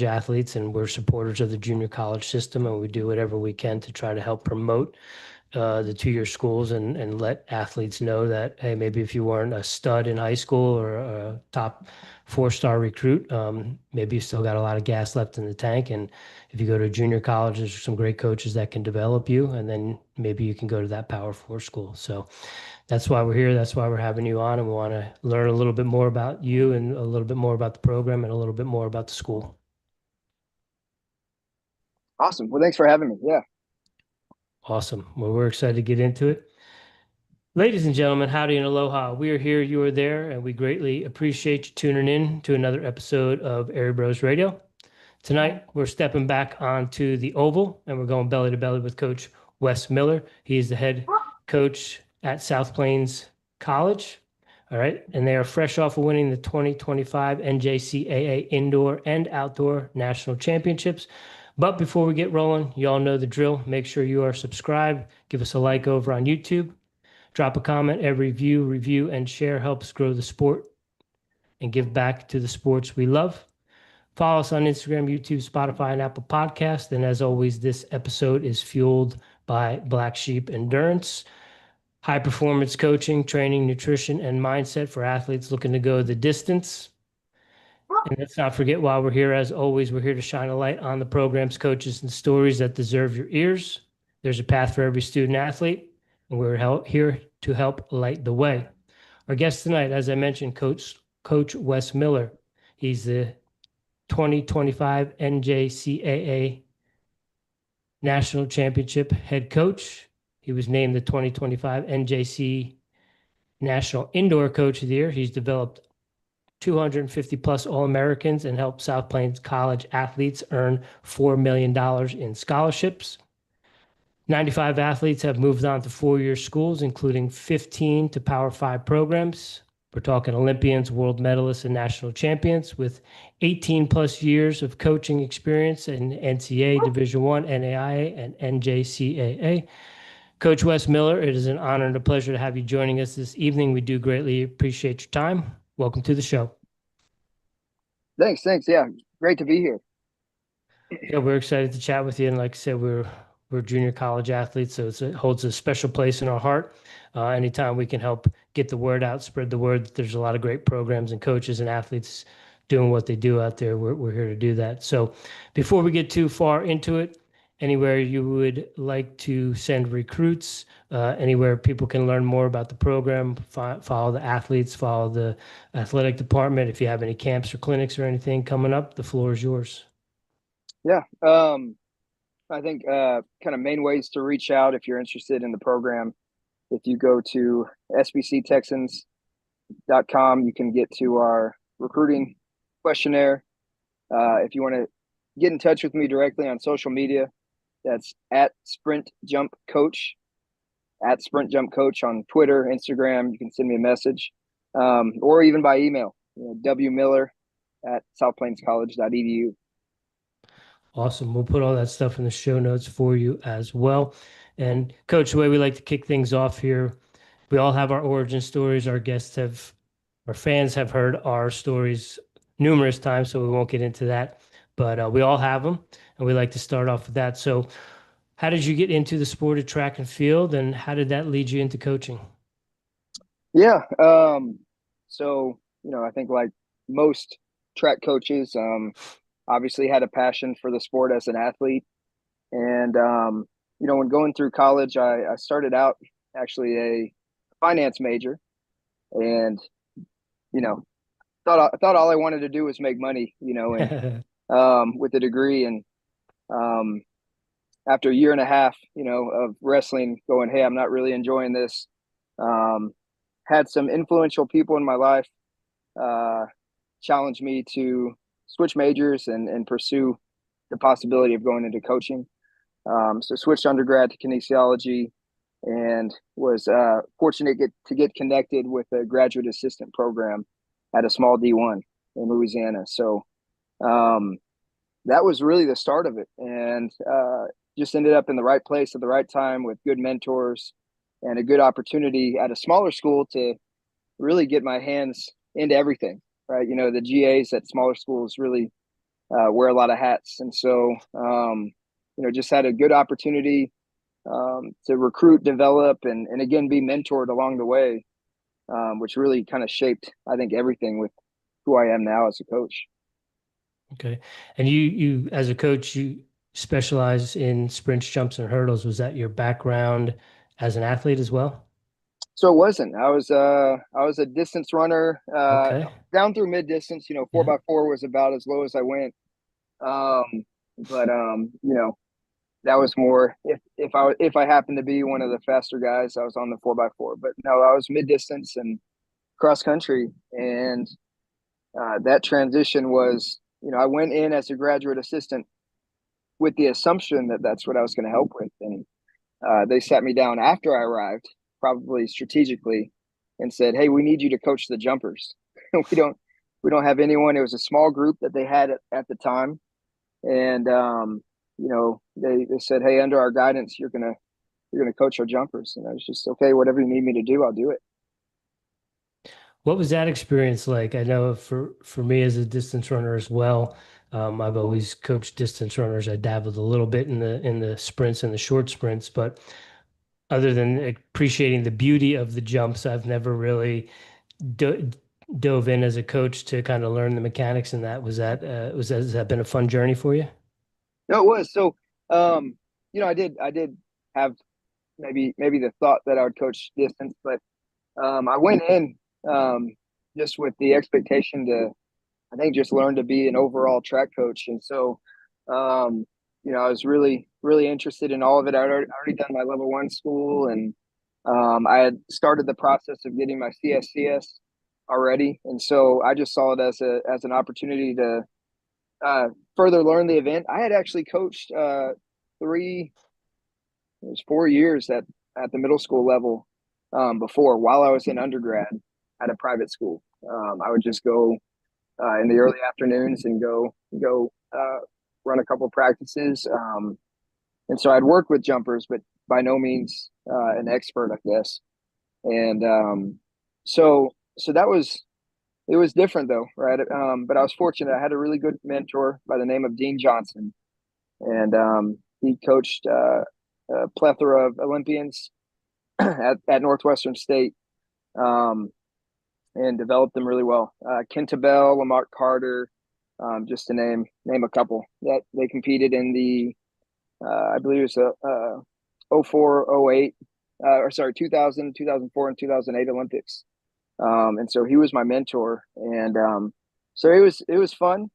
athletes, and we're supporters of the junior college system, and we do whatever we can to try to help promote the two-year schools and let athletes know that, hey, maybe if you weren't a stud in high school or a top four-star recruit, maybe you still got a lot of gas left in the tank. And if you go to junior college, there's some great coaches that can develop you, and then maybe you can go to that Power Four school. So that's why we're here. That's why we're having you on, and we want to learn a little bit more about you and a little bit more about the program and a little bit more about the school. Awesome. Well, thanks for having me. Yeah. Awesome. Well, we're excited to get into it. Ladies and gentlemen, howdy and aloha. We are here, you are there, and we greatly appreciate you tuning in to another episode of Airey Bros Radio. Tonight, we're stepping back onto the Oval, and we're going belly to belly with Coach Wes Miller. He's the head coach at South Plains College. All right. And they are fresh off of winning the 2025 NJCAA Indoor and Outdoor National Championships. But before we get rolling, you all know the drill. Make sure you are subscribed. Give us a like over on YouTube. Drop a comment. Every view, review, and share helps grow the sport and give back to the sports we love. Follow us on Instagram, YouTube, Spotify, and Apple Podcasts. And as always, this episode is fueled by Black Sheep Endurance, high performance coaching, training, nutrition, and mindset for athletes looking to go the distance. And let's not forget, while we're here, as always, we're here to shine a light on the programs, coaches, and stories that deserve your ears. There's a path for every student athlete, and we're here to help light the way. Our guest tonight, as I mentioned, Coach Wes Miller. He's the 2025 NJCAA National Championship head coach. He was named the 2025 NJC National Indoor Coach of the Year. He's developed 250 plus All-Americans and helped South Plains College athletes earn $4 million in scholarships. 95 athletes have moved on to four-year schools, including 15 to Power 5 programs. We're talking Olympians, world medalists, and national champions with 18 plus years of coaching experience in NCAA, Division I, NAIA, and NJCAA. Coach Wes Miller, it is an honor and a pleasure to have you joining us this evening. We do greatly appreciate your time. Welcome to the show. Thanks. Thanks. Yeah. Great to be here. Yeah, we're excited to chat with you. And like I said, we're junior college athletes, so it holds a special place in our heart. Anytime we can help get the word out, spread the word that there's a lot of great programs and coaches and athletes doing what they do out there, we're here to do that. So before we get too far into it, anywhere you would like to send recruits, anywhere people can learn more about the program, follow the athletes, follow the athletic department. If you have any camps or clinics or anything coming up, the floor is yours. Yeah. I think kind of main ways to reach out if you're interested in the program. If you go to sbctexans.com, you can get to our recruiting questionnaire. If you want to get in touch with me directly on social media, that's at Sprint Jump Coach, at Sprint Jump Coach on Twitter, Instagram. You can send me a message, or even by email, wmiller@southplainscollege.edu. Awesome. We'll put all that stuff in the show notes for you as well. And Coach, the way we like to kick things off here, we all have our origin stories. Our fans have heard our stories numerous times, so we won't get into that. But we all have them, and we like to start off with that. So, how did you get into the sport of track and field, and how did that lead you into coaching? Yeah. So, I think like most track coaches, obviously had a passion for the sport as an athlete. And, when going through college, I started out actually a finance major and, you know, I thought all I wanted to do was make money, and with the degree. And um, after a year and a half, of wrestling, going, hey, I'm not really enjoying this. Um, had some influential people in my life uh, challenge me to switch majors and pursue the possibility of going into coaching. So switched undergrad to kinesiology and was fortunate to get connected with a graduate assistant program at a small D1 in Louisiana. So um, that was really the start of it, and just ended up in the right place at the right time with good mentors and a good opportunity at a smaller school to really get my hands into everything. Right, the GAs at smaller schools really wear a lot of hats. And so, just had a good opportunity to recruit, develop, and again, be mentored along the way, which really kind of shaped, I think, everything with who I am now as a coach. Okay. And you as a coach, you specialize in sprints, jumps, and hurdles. Was that your background as an athlete as well? So it wasn't. I was a distance runner, Okay. down through mid distance. Four Yeah. by four was about as low as I went. But that was more if I happened to be one of the faster guys, I was on the 4x4. But no, I was mid distance and cross country, and that transition was, I went in as a graduate assistant with the assumption that that's what I was going to help with, and they sat me down after I arrived, probably strategically, and said, "Hey, we need you to coach the jumpers. we don't we don't have anyone." It was a small group that they had at the time, and they said, "Hey, under our guidance, you're gonna coach our jumpers." And I was just, okay, whatever you need me to do, I'll do it. What was that experience like? I know for me as a distance runner as well, I've always coached distance runners. I dabbled a little bit in the sprints and the short sprints, but other than appreciating the beauty of the jumps, I've never really do dove in as a coach to kind of learn the mechanics. And that has that been a fun journey for you? No, it was. So, I did have maybe the thought that I would coach distance, but I went in um, just with the expectation to, I think, just learn to be an overall track coach. And so, I was really, really interested in all of it. I'd already done my level one school, and I had started the process of getting my CSCS already. And so I just saw it as an opportunity to uh, further learn the event. I had actually coached three, it was 4 years at the middle school level before, while I was in undergrad at a private school. I would just go in the early afternoons and go run a couple practices. And so I'd worked with jumpers, but by no means an expert, I guess. And so that was it was different though, right? But I was fortunate. I had a really good mentor by the name of Dean Johnson, and he coached a plethora of Olympians at Northwestern State, um, and developed them really well. Kenta Bell, Lamar Carter, just to name a couple that they competed in the I believe it was a 04, 08, or sorry, 2000, 2004, and 2008 Olympics. And so he was my mentor, and so it was fun.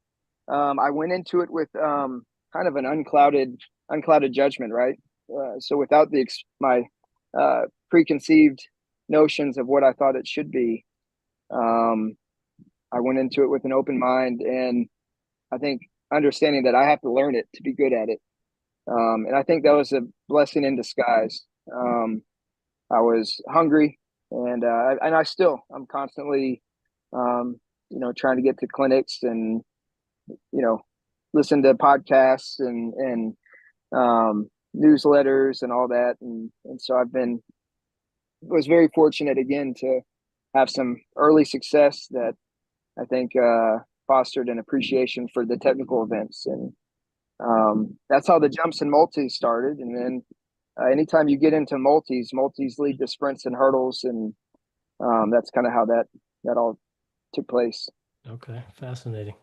I went into it with kind of an unclouded judgment, right? So without my preconceived notions of what I thought it should be, um, I went into it with an open mind, and I think understanding that I have to learn it to be good at it. And I think that was a blessing in disguise. I was hungry, and I'm constantly, trying to get to clinics and you know listen to podcasts and newsletters and all that, and so I've been was very fortunate again to have some early success that I think fostered an appreciation for the technical events, and that's how the jumps and multis started. And then anytime you get into multis lead to sprints and hurdles, and that's kind of how that all took place. Okay, fascinating.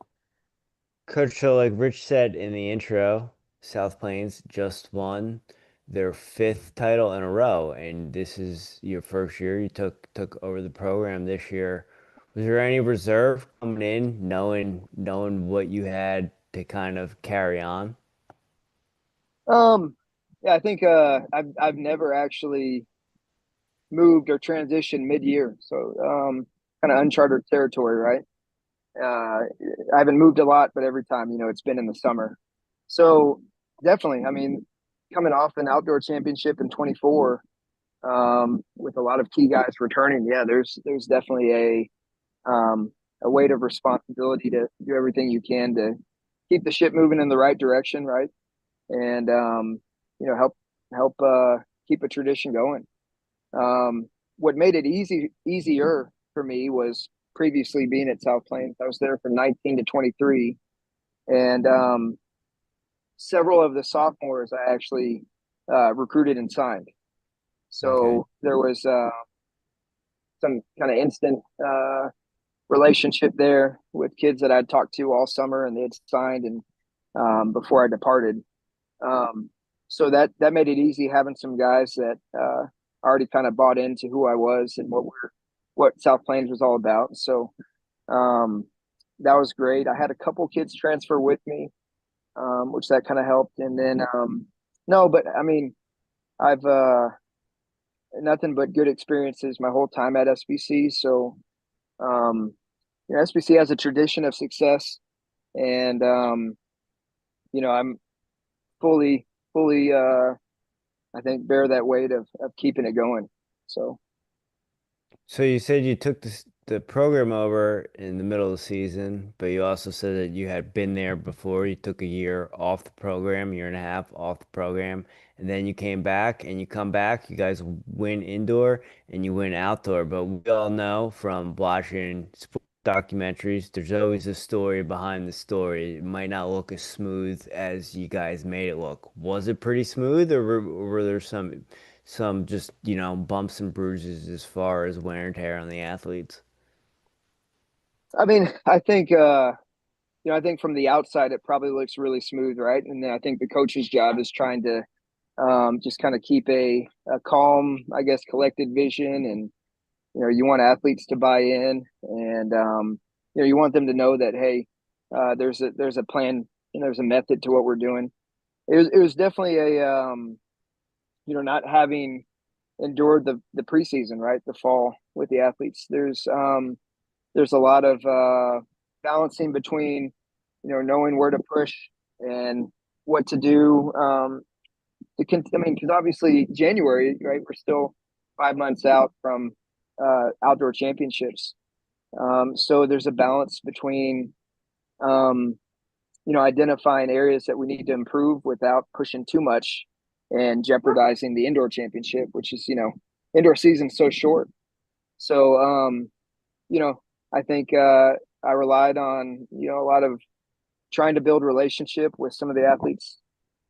Coach, so like Rich said in the intro, South Plains just won their fifth title in a row, and this is your first year. You took over the program this year. Was there any reserve coming in, knowing what you had to kind of carry on? Um, yeah, I think I've never actually moved or transitioned mid-year, so kind of uncharted territory, right? I haven't moved a lot, but every time, it's been in the summer. So definitely, I mean, coming off an outdoor championship in 24, with a lot of key guys returning, yeah, there's definitely a weight of responsibility to do everything you can to keep the ship moving in the right direction, right? And help keep a tradition going. What made it easier for me was previously being at South Plains. I was there from 19 to 23, And several of the sophomores I actually recruited and signed. So Okay. there was some kind of instant relationship there with kids that I'd talked to all summer, and they had signed and before I departed. So that made it easy having some guys that already kind of bought into who I was and what South Plains was all about. So that was great. I had a couple kids transfer with me, which that kind of helped. And then no, but I mean, I've nothing but good experiences my whole time at SBC. So SBC has a tradition of success, and I'm fully I think bear that weight of keeping it going. So So you said you took the program over in the middle of the season, but you also said that you had been there before. You took a year off the program, year and a half off the program, and then you came back and you come back, you guys win indoor and you win outdoor. But we all know from watching sports documentaries, there's always a story behind the story. It might not look as smooth as you guys made it look. Was it pretty smooth, or were there some just, bumps and bruises as far as wear and tear on the athletes? I mean, I think from the outside it probably looks really smooth, right? And then I think the coach's job is trying to just kind of keep a calm, I guess, collected vision. And you want athletes to buy in, and you want them to know that, hey, there's a plan and there's a method to what we're doing. It was definitely a not having endured the preseason, right, the fall with the athletes. There's a lot of balancing between knowing where to push and what to do. I mean, because obviously January, right? We're still 5 months out from outdoor championships. So there's a balance between, identifying areas that we need to improve without pushing too much and jeopardizing the indoor championship, which is, indoor season's so short. So, I think I relied on, a lot of trying to build relationship with some of the athletes,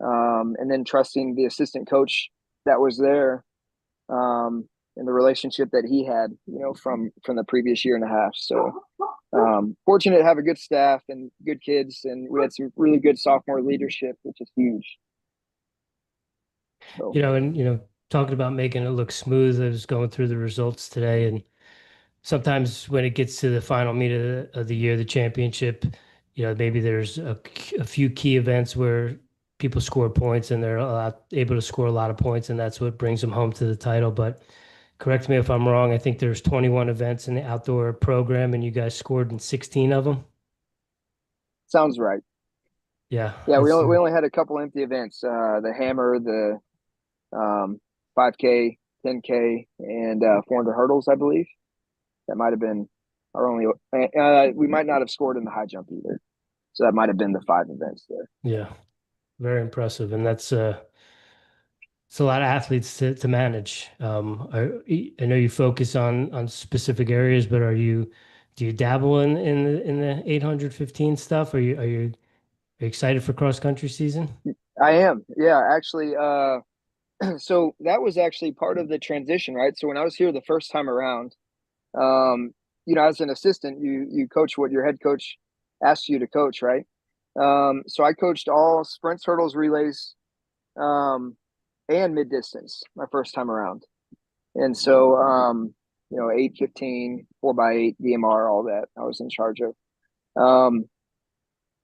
and then trusting the assistant coach that was there, and the relationship that he had, from the previous year and a half. So fortunate to have a good staff and good kids, and we had some really good sophomore leadership, which is huge. So And talking about making it look smooth, I was going through the results today, and sometimes when it gets to the final meet of the year, the championship, maybe there's a few key events where people score points and they're able to score a lot of points, and that's what brings them home to the title. But correct me if I'm wrong. I think there's 21 events in the outdoor program, and you guys scored in 16 of them. sounds right. Yeah, Yeah, we that's only had a couple empty events. The hammer, the 5K, 10K, and 400 hurdles, I believe. That might have been our only. We might not have scored in the high jump either, so that might have been the 5 events there. yeah, very impressive, and that's it's a lot of athletes to manage. I know you focus on specific areas, but do you dabble in the 815 stuff? Are you excited for cross country season? I am, yeah, actually. So that was actually part of the transition, right? So when I was here the first time around, um, as an assistant, you coach what your head coach asks you to coach, right? So I coached all sprints, hurdles, relays, um, and mid distance my first time around. And so, 815, 4x8, DMR, all that I was in charge of. Um,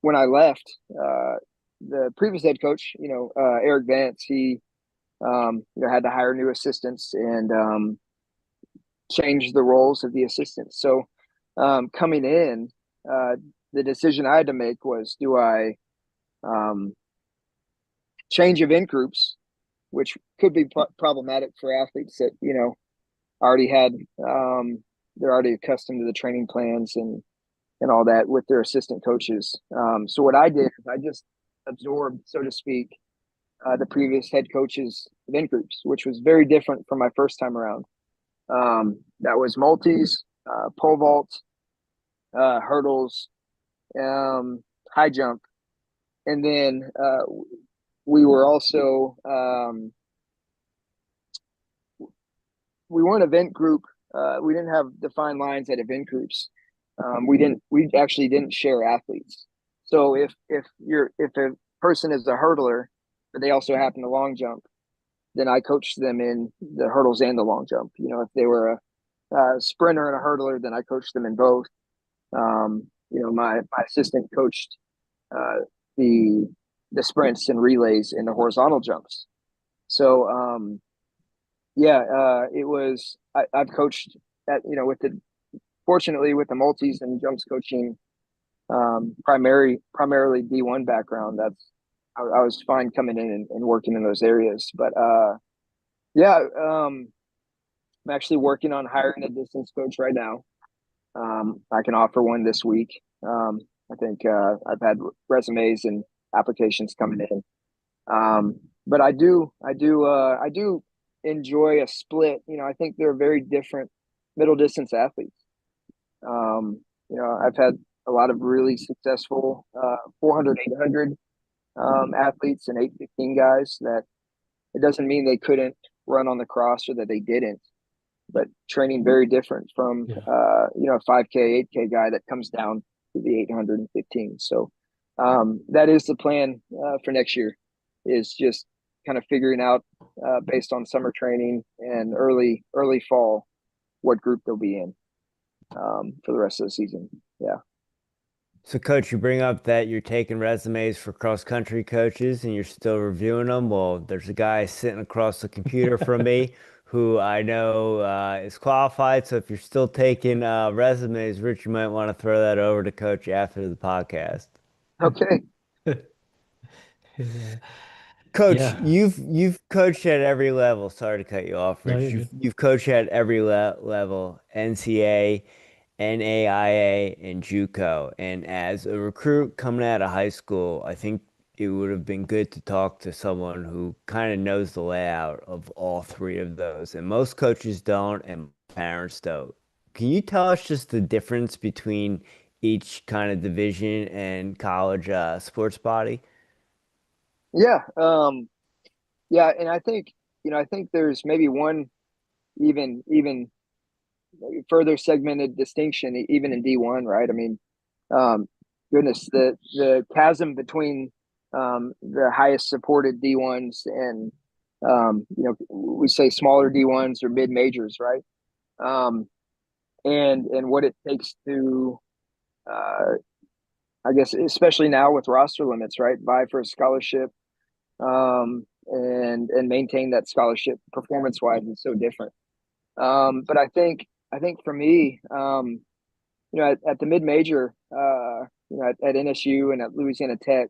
when I left, the previous head coach, Eric Vance, he, had to hire new assistants and change the roles of the assistants. So, coming in, the decision I had to make was, do I um, change event groups, which could be problematic for athletes that, already had, they're already accustomed to the training plans and all that with their assistant coaches. So what I did is I just absorbed, so to speak, the previous head coaches' event groups, which was very different from my first time around. That was multis, pole vault, hurdles, high jump, and then we were also we were an event group. We didn't have defined lines at event groups. We actually didn't share athletes. So if a person is a hurdler, but they also happen to long jump, then I coached them in the hurdles and the long jump. If they were a sprinter and a hurdler, then I coached them in both. My assistant coached uh, the sprints and relays and the horizontal jumps. So it was. I've coached at fortunately with the multis and jumps coaching, primarily D1 background. I was fine coming in and working in those areas. But I'm actually working on hiring a distance coach right now. I can offer one this week. I think I've had resumes and applications coming in. But I do enjoy a split. I think they're very different middle distance athletes. I've had a lot of really successful 400, 800 athletes and 815 guys that it doesn't mean they couldn't run on the cross or that they didn't, but training very different from, a 5K, 8K guy that comes down to the 815. So that is the plan for next year, is just kind of figuring out based on summer training and early fall what group they'll be in for the rest of the season. Yeah. So, Coach, you bring up that you're taking resumes for cross-country coaches and you're still reviewing them. Well, there's a guy sitting across the computer from me who I know is qualified. So, if you're still taking resumes, Rich, you might want to throw that over to Coach after the podcast. Okay. Yeah. Coach, Yeah. you've coached at every level. Sorry to cut you off, No, Rich. you're You've good. you've coached at every level, NCAA, NAIA, and JUCO. And as a recruit coming out of high school, I think it would have been good to talk to someone who kind of knows the layout of all three of those. And most coaches don't, and parents don't. Can you tell us just the difference between each kind of division and college sports body? Yeah. And I think there's maybe one even further segmented distinction even in D1, right? I mean, um, goodness, the chasm between the highest supported D1s and we say smaller D1s or mid majors, right? Um, and what it takes to uh, I guess especially now with roster limits, right? Vie for a scholarship and maintain that scholarship performance wise is so different. But I think for me, at the mid major, at NSU and at Louisiana Tech,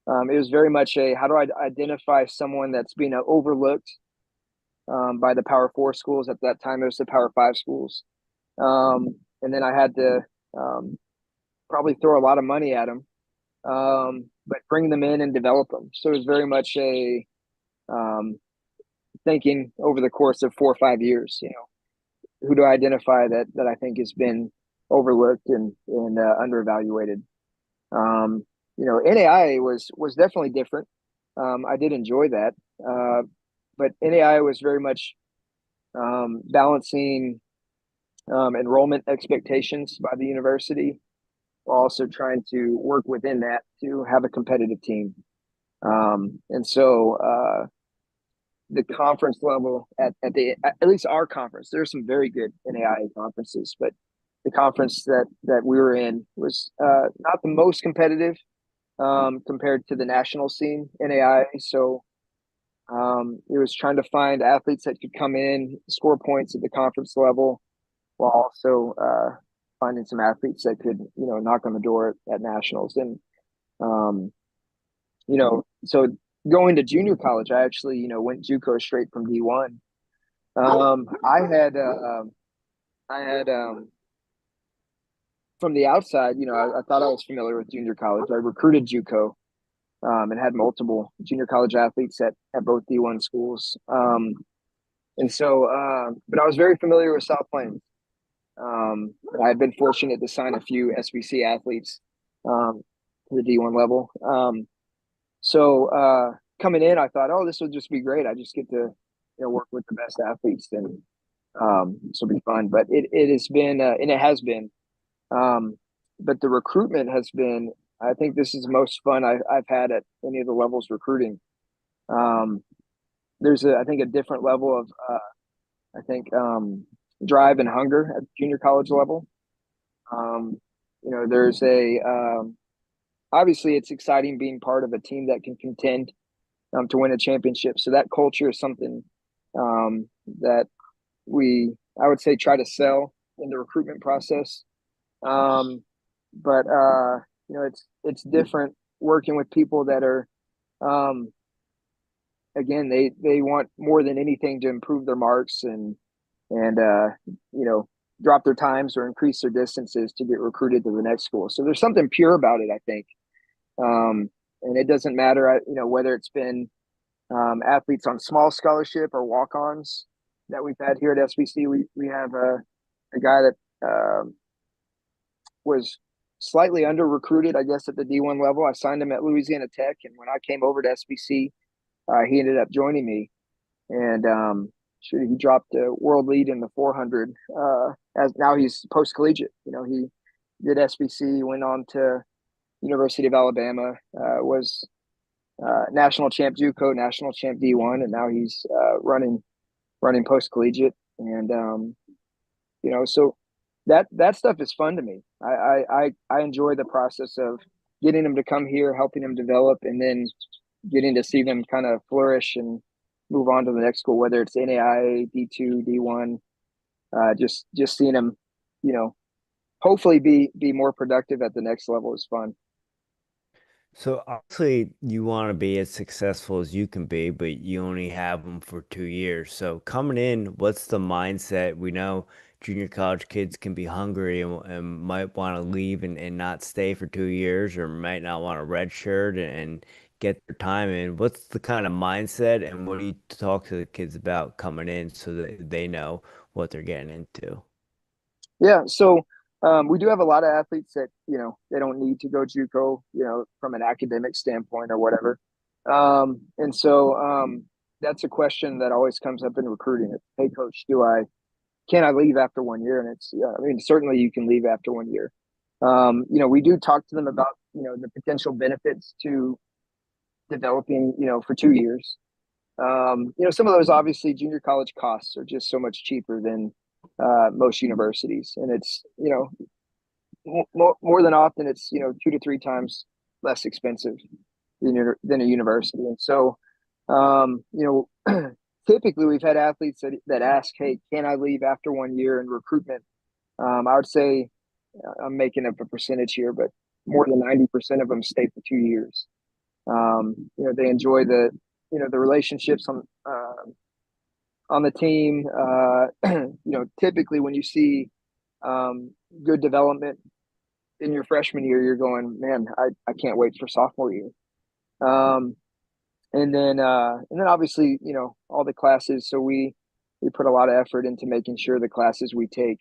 it was very much a how do I identify someone that's being overlooked by the Power Four schools at that time. It was the Power Five schools, and then I had to probably throw a lot of money at them, but bring them in and develop them. So it was very much a um, thinking over the course of 4 or 5 years. Who do I identify that I think has been overlooked and underevaluated. NAIA was definitely different. I did enjoy that, but NAIA was very much balancing enrollment expectations by the university, while also trying to work within that to have a competitive team. And so the conference level at least our conference, there's some very good NAIA conferences, but the conference that we were in was not the most competitive compared to the national scene NAIA. So it was trying to find athletes that could come in, score points at the conference level, while also finding some athletes that could knock on the door at nationals. And um, so going to junior college, I actually went JUCO straight from D1. I had from the outside, I thought I was familiar with junior college. I recruited JUCO and had multiple junior college athletes at both D1 schools. But I was very familiar with South Plains. I had been fortunate to sign a few SBC athletes to the D1 level. So coming in, I thought, oh, this will just be great. I just get to, work with the best athletes, and this will be fun. But it has been, and it has been. But the recruitment has been. I think this is the most fun I've had at any of the levels recruiting. Um, there's I think a different level of drive and hunger at the junior college level. There's obviously it's exciting being part of a team that can contend to win a championship. So that culture is something that I would say, try to sell in the recruitment process. But it's different working with people that are, again, they want more than anything to improve their marks and drop their times or increase their distances to get recruited to the next school. So there's something pure about it, I think. And it doesn't matter, whether it's been athletes on small scholarship or walk-ons that we've had here at SBC. We have a guy that was slightly under recruited, I guess, at the D1 level. I signed him at Louisiana Tech, and when I came over to SBC, he ended up joining me, and he dropped a world lead in the 400. As now he's post collegiate. He did SBC, went on to University of Alabama, was national champ JUCO, national champ D1, and now he's running post collegiate. And so that stuff is fun to me. I enjoy the process of getting them to come here, helping them develop, and then getting to see them kind of flourish and move on to the next school, whether it's NAIA, D2, D1. Just seeing them, hopefully be more productive at the next level is fun. So obviously you want to be as successful as you can be, but you only have them for 2 years. So coming in, what's the mindset? We know junior college kids can be hungry and might want to leave and not stay for 2 years, or might not want to redshirt and get their time in. What's the kind of mindset, and what do you talk to the kids about coming in so that they know what they're getting into? Yeah, so we do have a lot of athletes that they don't need to go JUCO, from an academic standpoint or whatever. And so that's a question that always comes up in recruiting. It's, hey, coach, can I leave after 1 year? And it's, I mean, certainly you can leave after 1 year. We do talk to them about the potential benefits to developing for 2 years. Some of those, obviously, junior college costs are just so much cheaper than most universities, and it's more than often it's 2 to 3 times less expensive than a university. And so typically we've had athletes that ask, hey, can I leave after 1 year in recruitment? I would say, I'm making up a percentage here, but more than 90% of them stay for 2 years. They enjoy the relationships on the team. Typically when you see good development in your freshman year, you're going, man, I can't wait for sophomore year. And then obviously, all the classes. So we put a lot of effort into making sure the classes we take,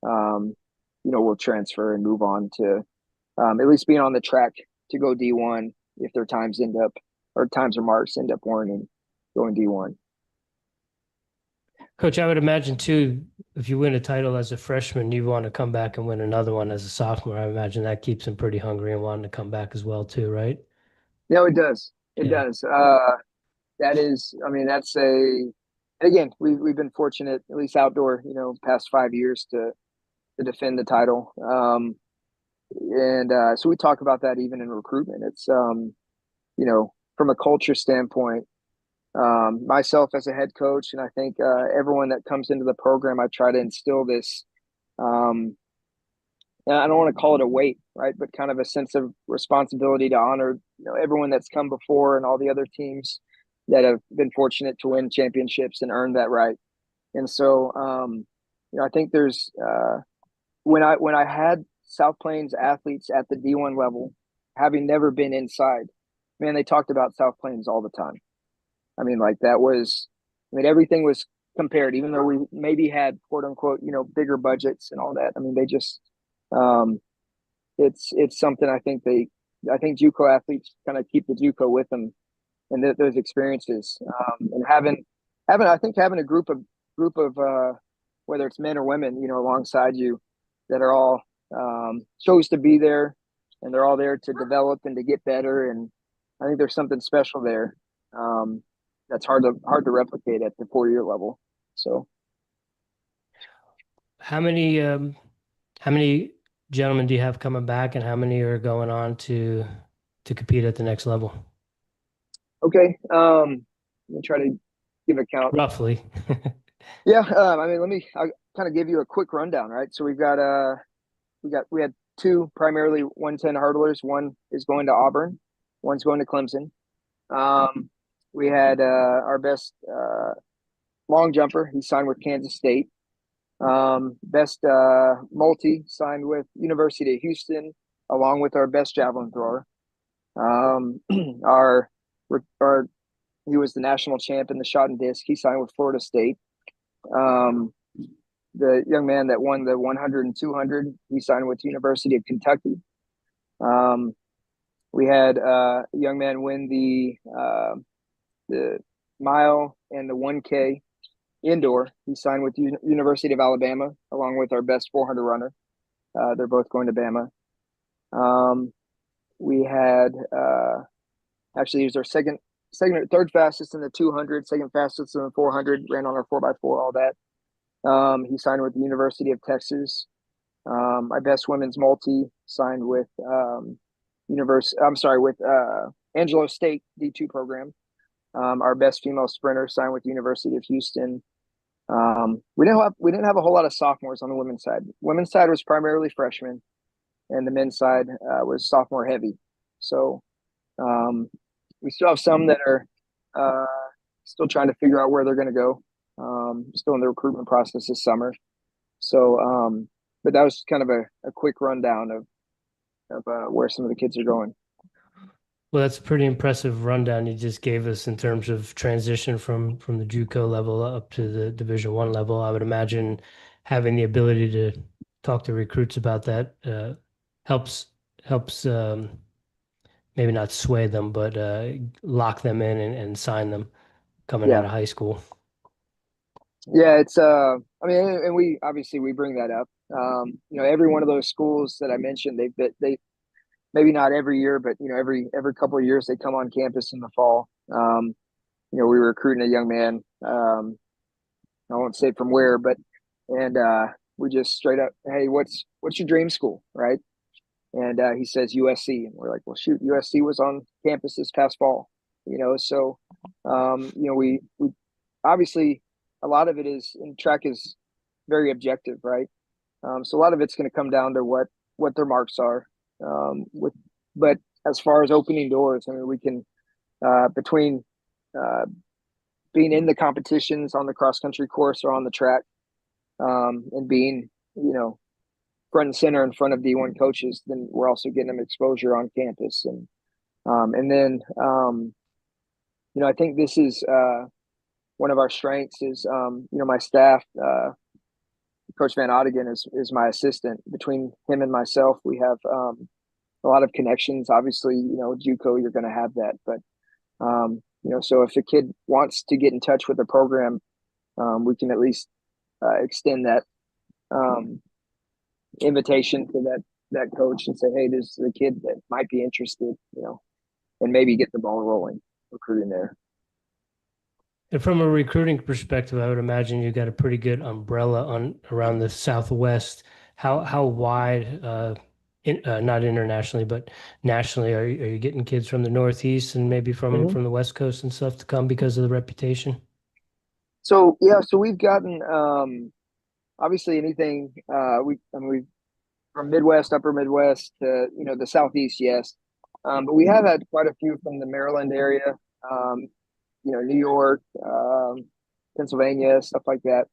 will transfer and move on to at least being on the track to go D1 if their times or marks end up warranting going D1. Coach, I would imagine too, if you win a title as a freshman, you want to come back and win another one as a sophomore. I imagine that keeps them pretty hungry and wanting to come back as well too, right? No, it does. It Yeah. does. That is, I mean, again, we've been fortunate, at least outdoor, past 5 years to defend the title. So we talk about that even in recruitment. It's, from a culture standpoint, myself as a head coach, and I think everyone that comes into the program, I try to instill this, and I don't want to call it a weight, right, but kind of a sense of responsibility to honor, everyone that's come before and all the other teams that have been fortunate to win championships and earn that right. And so, I think there's when I had South Plains athletes at the D1 level, having never been inside, man, they talked about South Plains all the time. I mean, everything was compared, even though we maybe had quote unquote, bigger budgets and all that. I mean, they just, it's something I think they I think JUCO athletes kind of keep the JUCO with them and those experiences. And having a group of whether it's men or women, alongside you that are all chose to be there, and they're all there to develop and to get better. And I think there's something special there that's hard to replicate at the 4-year level. So, How many gentlemen do you have coming back, and how many are going on to compete at the next level? okay, let me try to give a count. Roughly. Yeah, I'll kind of give you a quick rundown, right? So we had two primarily 110 hurdlers. One is going to Auburn, one's going to Clemson. We had our best long jumper. He signed with Kansas State. Best multi signed with University of Houston, along with our best javelin thrower. Our he was the national champ in the shot and disc. He signed with Florida State. The young man that won the 100 and 200, he signed with University of Kentucky. We had a young man win the mile and the 1K indoor. He signed with University of Alabama, along with our best 400 runner. They're both going to Bama. We had actually he was our third fastest in the 200, second fastest in the 400. Ran on our 4x4, all that. He signed with the University of Texas. My best women's multi signed with Angelo State D2 program. Our best female sprinter signed with the University of Houston. We didn't have a whole lot of sophomores on the women's side. Women's side was primarily freshmen, and the men's side was sophomore heavy. So we still have some that are still trying to figure out where they're going to go. Still in the recruitment process this summer. So, but that was kind of a quick rundown of where some of the kids are going. Well, that's a pretty impressive rundown you just gave us in terms of transition from the JUCO level up to the Division I level. I would imagine having the ability to talk to recruits about that helps maybe not sway them, but lock them in and sign them coming out of high school. Yeah, it's and we bring that up. Every one of those schools that I mentioned, they maybe not every year, but every couple of years they come on campus in the fall. We were recruiting a young man. I won't say from where, but we just straight up, hey, what's your dream school, right? And he says USC, and we're like, well, shoot, USC was on campus this past fall. So we obviously a lot of it is in track is very objective, right? So a lot of it's going to come down to what their marks are. But as far as opening doors, we can between being in the competitions on the cross country course or on the track, and being front and center in front of D1 coaches, then we're also getting them exposure on campus, and then I think this is one of our strengths is my staff. Coach Van Ottingen is my assistant. Between him and myself, we have a lot of connections. Obviously, JUCO, you're going to have that, but so if a kid wants to get in touch with the program, we can at least extend that invitation to that coach and say, hey, this is a kid that might be interested, and maybe get the ball rolling recruiting there. And from a recruiting perspective, I would imagine you got a pretty good umbrella around the Southwest. How wide, not internationally, but nationally, are you getting kids from the Northeast and maybe from the West Coast and stuff to come because of the reputation? So we've gotten obviously anything we from Midwest, Upper Midwest to the Southeast, yes, but we have had quite a few from the Maryland area. New York, Pennsylvania, stuff like that.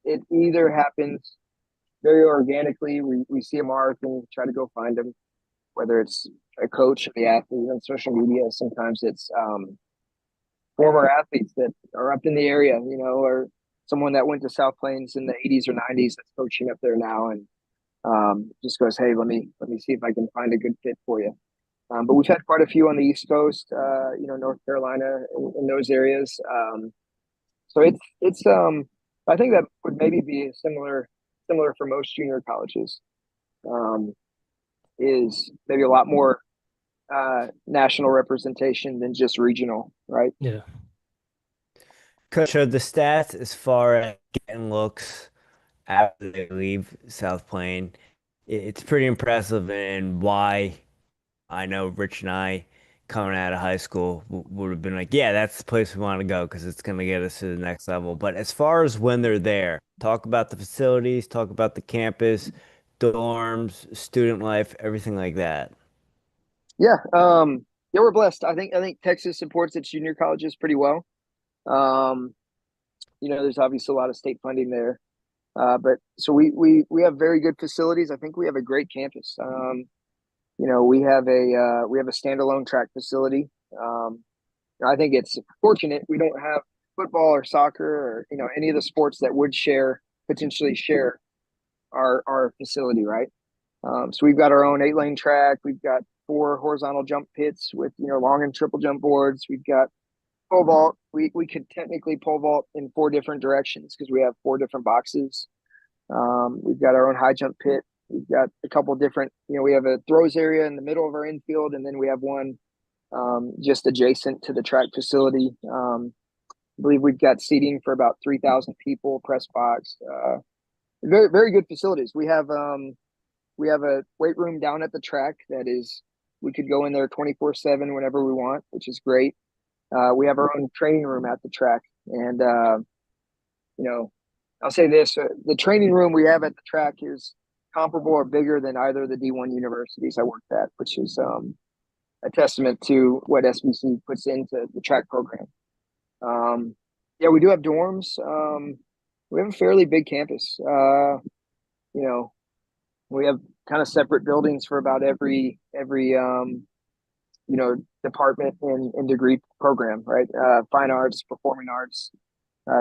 It either happens very organically. We see a mark and try to go find them, whether it's a coach or the athlete on social media. Sometimes it's former athletes that are up in the area, or someone that went to South Plains in the 80s or 90s that's coaching up there now. And just goes, hey, let me see if I can find a good fit for you. But we've had quite a few on the East Coast, North Carolina, in those areas. So it's I think that would maybe be similar for most junior colleges. Is maybe a lot more national representation than just regional, right? Yeah. Coach, so the stats as far as getting looks after they leave South Plain, it's pretty impressive. And why I know Rich and I, coming out of high school, would have been like, yeah, that's the place we want to go because it's going to get us to the next level. But as far as when they're there, talk about the facilities, talk about the campus, dorms, student life, everything like that. Yeah, yeah, we're blessed. I think Texas supports its junior colleges pretty well. Um, there's obviously a lot of state funding there, but so we have very good facilities. I think we have a great campus. We have a standalone track facility. Um, I think it's fortunate we don't have football or soccer or any of the sports that would potentially share our facility, right? So we've got our own 8-lane track. We've got 4 horizontal jump pits with long and triple jump boards. We've got pole vault. We could technically pole vault in 4 different directions because we have 4 different boxes. We've got our own high jump pit. We've got a couple different. We have a throws area in the middle of our infield, and then we have one just adjacent to the track facility. I believe we've got seating for about 3,000 people. Press box. Very very good facilities. We have a weight room down at the track that is we could go in there 24/7 whenever we want, which is great. We have our own training room at the track, and I'll say this: the training room we have at the track is comparable or bigger than either of the D1 universities I worked at, which is a testament to what SBC puts into the track program. Yeah, we do have dorms. We have a fairly big campus. You know, we have kind of separate buildings for about every department and degree program, right? Fine arts, performing arts,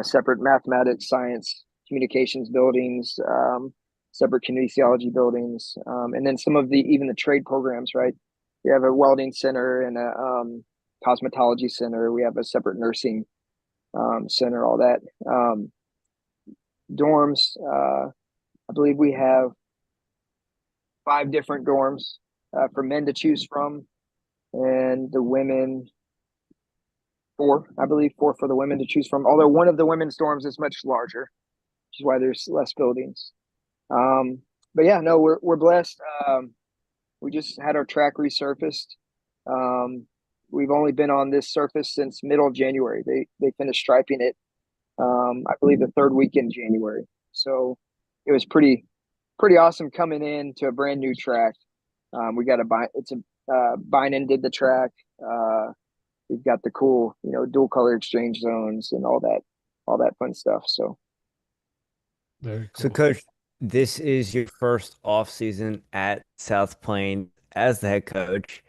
separate mathematics, science, communications buildings, separate kinesiology buildings, and then some of even the trade programs, right? We have a welding center and a cosmetology center. We have a separate nursing center, all that. Dorms, I believe we have 5 different dorms for men to choose from, and the women 4, I believe 4 for the women to choose from. Although one of the women's dorms is much larger, which is why there's less buildings. But yeah, no, we're blessed. We just had our track resurfaced. We've only been on this surface since middle of January. They finished striping it, I believe the 3rd week in January. So it was pretty awesome coming in to a brand new track. We got Bynum did the track. We've got the cool, dual color exchange zones and all that fun stuff. So Very So, cool. Coach, this is your first off season at South Plain as the head coach,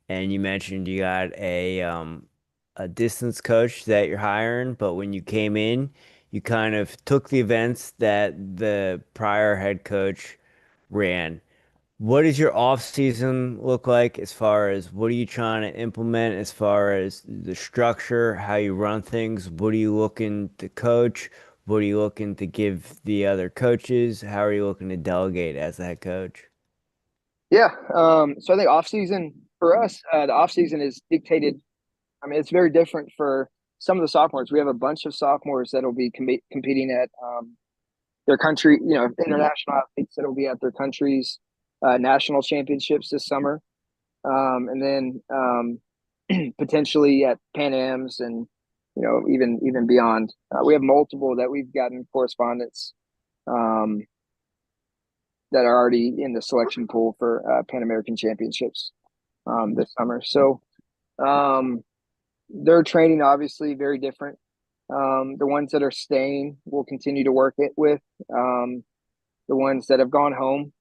and you mentioned you got a distance coach that you're hiring, but when you came in, you kind of took the events that the prior head coach ran. What does your off season look like as far as what are you trying to implement as far as the structure, how you run things? What are you looking to coach? What are you looking to give the other coaches? How are you looking to delegate as the head coach? yeah, so I think off season for us, the off season is dictated. I mean, it's very different for some of the sophomores. We have a bunch of sophomores that will be competing at their country, international athletes that will be at their country's national championships this summer, and then potentially at Pan Am's and even beyond. We have multiple that we've gotten correspondence um, that are already in the selection pool for Pan American Championships this summer. So their training obviously very different. The ones that are staying, we'll continue to work it with. The ones that have gone home,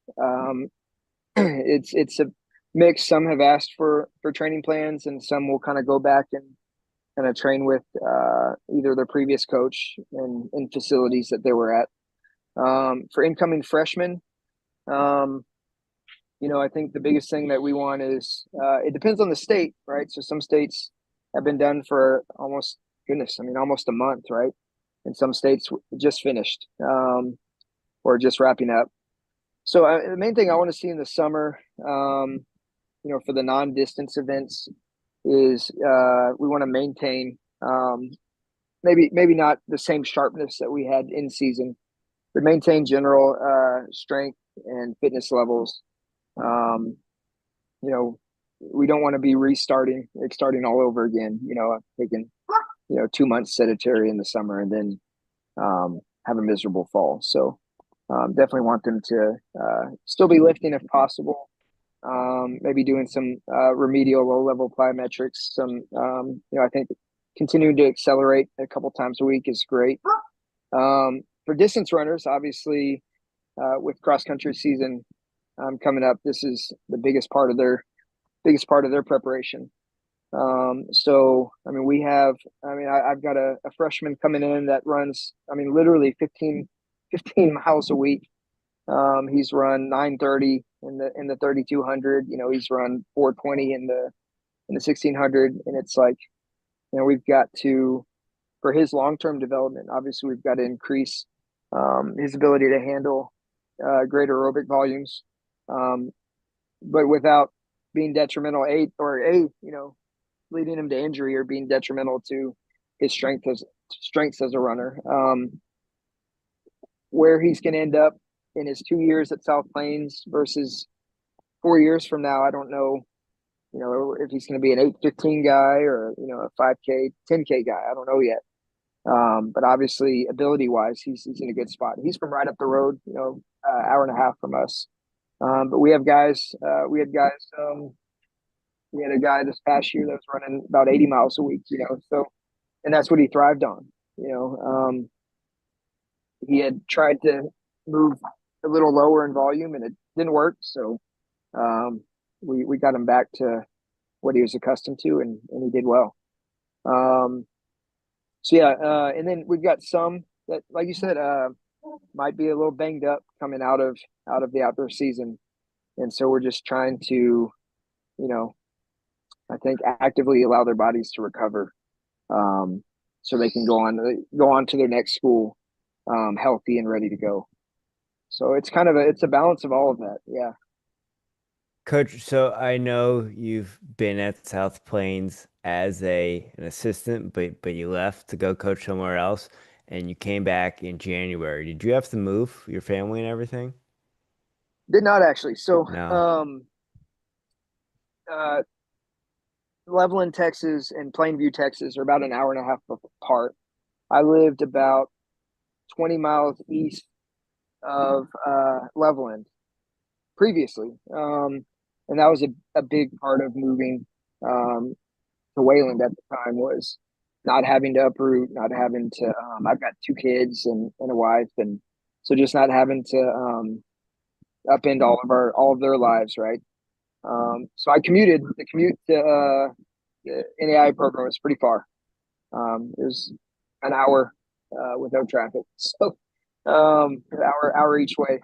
it's a mix. Some have asked for training plans, and some will kind of go back and kind of train with either their previous coach in facilities that they were at. For incoming freshmen, I think the biggest thing that we want is it depends on the state, right? So some states have been done for almost almost a month, right? And some states just finished or just wrapping up. So the main thing I want to see in the summer, for the non-distance events, is we want to maintain maybe not the same sharpness that we had in season, but maintain general strength and fitness levels. Um, we don't want to be starting all over again. Taking 2 months sedentary in the summer and then have a miserable fall. So definitely want them to still be lifting if possible. Maybe doing some remedial low-level plyometrics. I think continuing to accelerate a couple times a week is great. For distance runners, obviously, with cross-country season coming up, this is the biggest part of their preparation. I've got a freshman coming in that runs, literally 15 miles a week. He's run 9:30 in the 3200. He's run 4:20 in the 1600, and it's like, we've got to, for his long-term development, obviously we've got to increase his ability to handle greater aerobic volumes, but without being detrimental, leading him to injury or being detrimental to his strengths as a runner. Where he's going to end up in his 2 years at South Plains versus 4 years from now, I don't know. If he's going to be an 8:15 guy or a 5K, 10K guy, I don't know yet. But obviously, ability-wise, he's in a good spot. He's from right up the road, hour and a half from us. But we have guys. We had a guy this past year that was running about 80 miles a week. So, and that's what he thrived on. He had tried to move a little lower in volume, and it didn't work. So, we got him back to what he was accustomed to, and he did well. And then we've got some that, like you said, might be a little banged up coming out of the outdoor season, and so we're just trying to, I think, actively allow their bodies to recover, so they can go on to their next school, healthy and ready to go. So it's it's a balance of all of that. Yeah. Coach, so I know you've been at South Plains as an assistant, but you left to go coach somewhere else, and you came back in January. Did you have to move your family and everything? Did not actually. So, No. uh, Levelland, Texas, and Plainview, Texas, are about an hour and a half apart. I lived about 20 miles east of Levelland previously, and that was a big part of moving to Wayland at the time, was not having to uproot, not having to. I've got 2 kids and a wife, and so just not having to upend all of their lives, right? So I commuted. The commute to the NAI program was pretty far. It was an hour with no traffic, so an hour each way.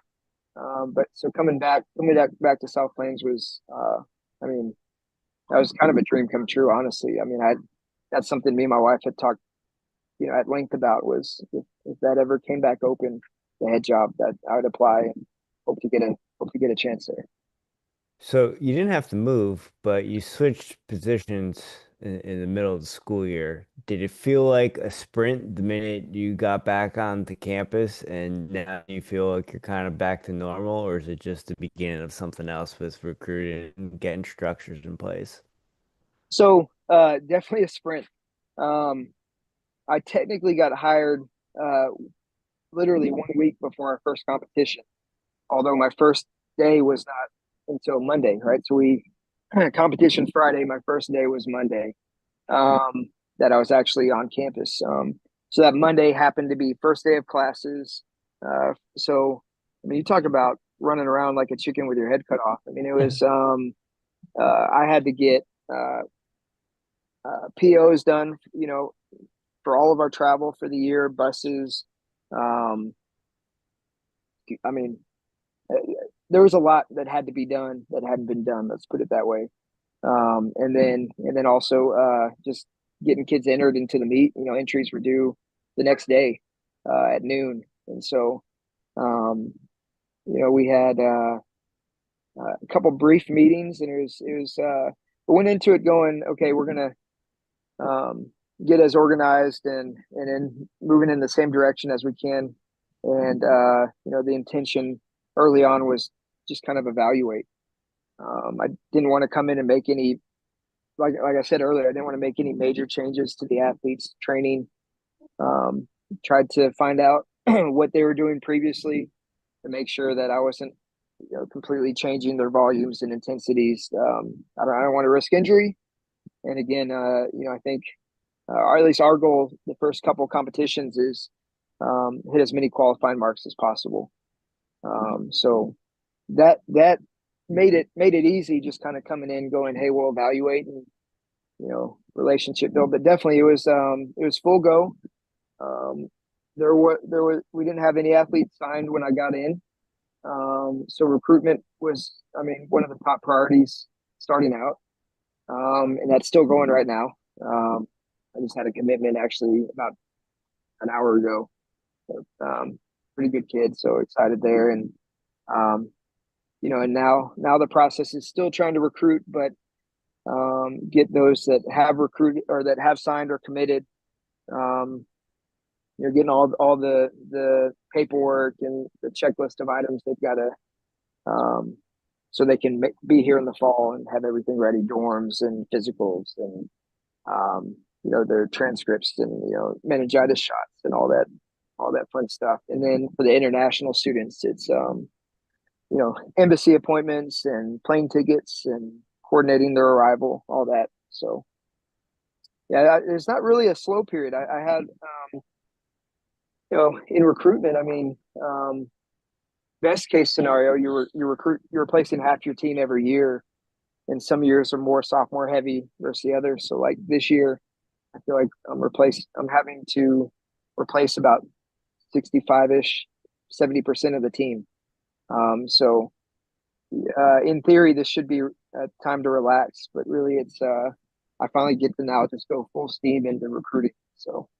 But so coming back to South Plains was, that was kind of a dream come true, honestly. That's something me and my wife had talked, at length about, was if that ever came back open, the head job, that I would apply and hope to get a chance there. So you didn't have to move, but you switched positions in the middle of the school year. Did it feel like a sprint the minute you got back onto campus, and now you feel like you're kind of back to normal, or is it just the beginning of something else with recruiting and getting structures in place? So definitely a sprint. Um, I technically got hired uh, literally 1 week before our first competition, although my first day was not until Monday, right? So we competition Friday. My first day was Monday, that I was actually on campus. So that Monday happened to be first day of classes. You talk about running around like a chicken with your head cut off. It was I had to get POs done, for all of our travel for the year, buses. I mean, there was a lot that had to be done that hadn't been done. Let's put it that way. And then also just getting kids entered into the meet. Entries were due the next day at noon, and so we had a couple brief meetings, and we went into it going, okay, we're gonna get as organized and then moving in the same direction as we can. And the intention early on was just kind of evaluate. I didn't want to come in and make any, like I said earlier, I didn't want to make any major changes to the athletes' training. Tried to find out what they were doing previously to make sure that I wasn't completely changing their volumes and intensities. I don't want to risk injury. And again, I think, or at least our goal, the first couple competitions is hit as many qualifying marks as possible. So that made it easy, just kind of coming in, going, hey, we'll evaluate and relationship build. But definitely it was full go. We didn't have any athletes signed when I got in. So recruitment was, one of the top priorities starting out. And that's still going right now. I just had a commitment actually about an hour ago. Pretty good kid, so excited there. And and now the process is still trying to recruit, but get those that have recruited or that have signed or committed. Getting all the paperwork and the checklist of items they've got to, so they can be here in the fall and have everything ready, dorms and physicals and their transcripts and meningitis shots and all that fun stuff. And then for the international students, it's embassy appointments and plane tickets and coordinating their arrival, all that. So yeah, it's not really a slow period. I had in recruitment, best case scenario, you're replacing half your team every year, and some years are more sophomore heavy versus the others. So like this year, I feel like I'm having to replace about 65-ish, 70% of the team. So in theory, this should be a time to relax, but really it's I finally get to now just go full steam into recruiting. So.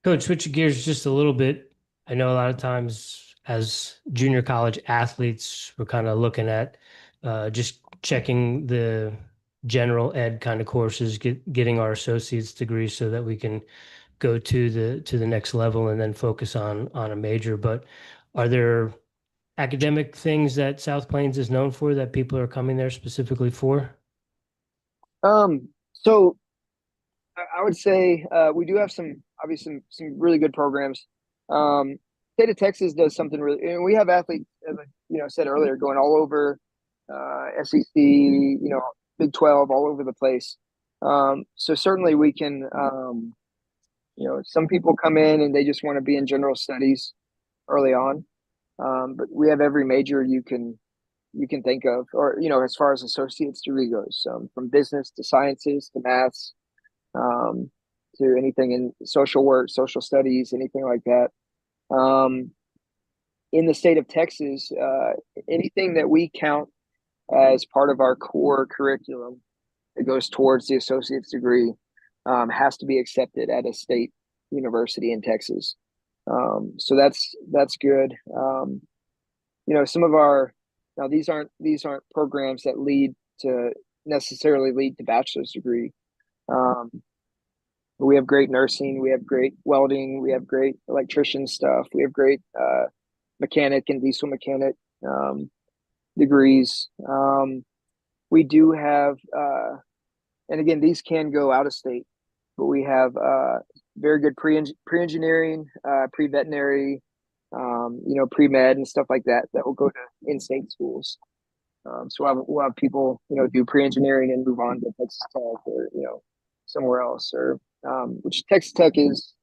Coach, switch gears just a little bit. I know a lot of times as junior college athletes, we're kind of looking at just checking the general ed kind of courses, getting our associate's degree so that we can go to the next level and then focus on a major. But are there academic things that South Plains is known for that people are coming there specifically for? So I would say we do have some really good programs. State of Texas does something really, and we have athletes, as I said earlier, going all over SEC, Big 12, all over the place. So certainly we can, some people come in and they just want to be in general studies early on, but we have every major you can think of, or as far as associate's degree goes, from business to sciences to maths. To anything in social work, social studies, anything like that. In the state of Texas, anything that we count as part of our core curriculum that goes towards the associate's degree has to be accepted at a state university in Texas. So that's good. Some of our now these aren't programs that necessarily lead to bachelor's degree. We have great nursing, we have great welding, we have great electrician stuff, we have great mechanic and diesel mechanic degrees. We do have, and again, these can go out of state, but we have very good pre-engineering, pre-veterinary, pre-med and stuff like that will go to in-state schools. So we'll have people, do pre-engineering and move on to Texas Tech or, somewhere else, or which Texas Tech is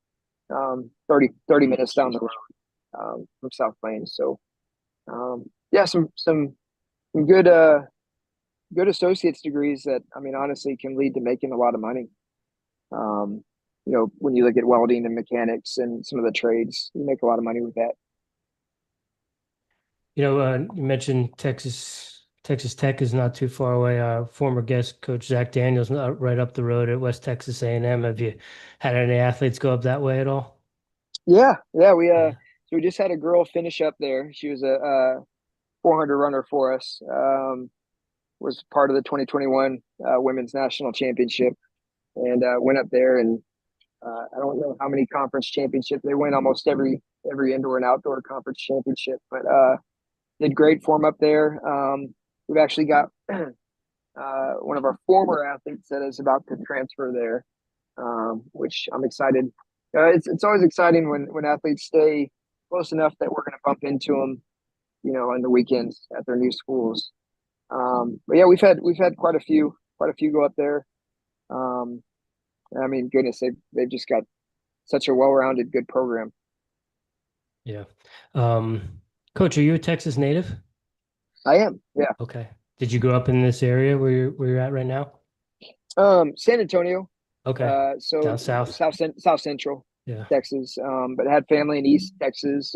30 minutes down the road from South Plains. So yeah, some good good associate's degrees that honestly can lead to making a lot of money. When you look at welding and mechanics and some of the trades, you make a lot of money with that. You mentioned Texas. Texas Tech is not too far away. Our former guest, Coach Zach Daniels, right up the road at West Texas A&M. Have you had any athletes go up that way at all? Yeah, yeah. Yeah. So we just had a girl finish up there. She was a 400 runner for us. Was part of the 2021 Women's National Championship, and went up there. And I don't know how many conference championships they win. Almost every indoor and outdoor conference championship, but did great for them up there. We've actually got one of our former athletes that is about to transfer there, which I'm excited. It's always exciting when athletes stay close enough that we're going to bump into them, on the weekends at their new schools. But yeah, we've had quite a few go up there. Um, I mean, goodness, they've just got such a well-rounded, good program. Yeah. Coach, are you a Texas native? I am, yeah. Okay. Did you grow up in this area where you're at right now? San Antonio, Okay. so Down south. South Central Yeah. Texas, but had family in East Texas,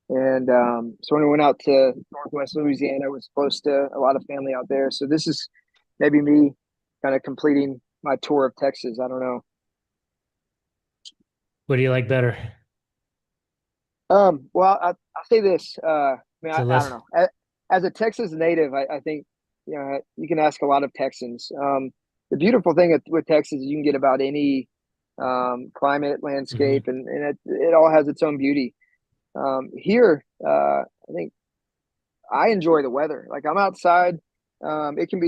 and so when we went out to Northwest Louisiana, it was close to a lot of family out there. So this is maybe me kind of completing my tour of Texas. I don't know. What do you like better? Well, I'll say this. I mean, So I don't less. know. As a Texas native, I think you can ask a lot of Texans. The beautiful thing with Texas is you can get about any climate, Hmm. landscape, and it all has its own beauty. Here, I think I enjoy the weather. Like I'm outside. We can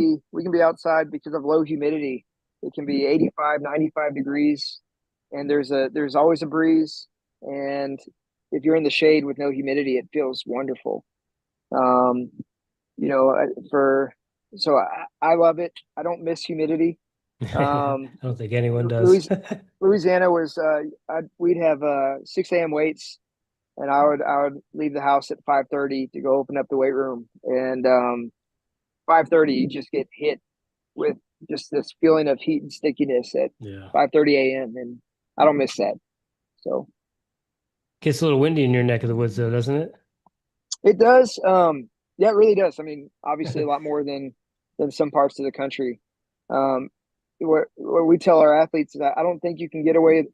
be outside because of low humidity. It can be 85, 95 degrees, and there's always a breeze. And if you're in the shade with no humidity, it feels wonderful. Um, for so I love it. I don't miss humidity. I Um, don't think anyone does. Louis, Louisiana was we'd have 6 a.m. weights, and I would leave the house at 5:30 to go open up the weight room, and 5:30 you just get hit with just this feeling of heat and stickiness at Yeah. 5:30 a.m. and I don't miss that. So Gets a little windy in your neck of the woods though, doesn't it does. Yeah, it really does. I mean, obviously a lot more than some parts of the country. Um, what we tell our athletes is that I don't think you can get away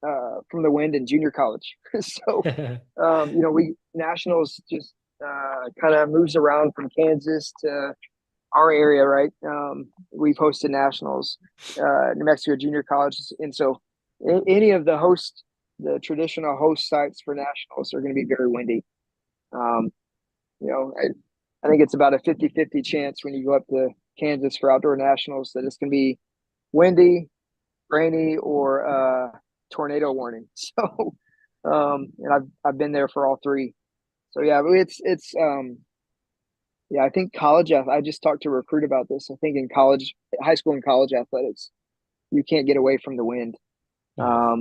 from the wind in junior college. So, it? we nationals just kind of moves around from Kansas to our area, right? We've hosted nationals, New Mexico junior colleges, and so any of the traditional host sites for nationals are going to be very windy. Um, I think it's about a 50-50 chance when you go up to Kansas for outdoor nationals that it's going to be windy, rainy, or tornado warning. So, and I've been there for all three. So yeah, yeah. I think I just talked to a recruit about this. I think in high school and college athletics, you can't get away from the wind. Yeah.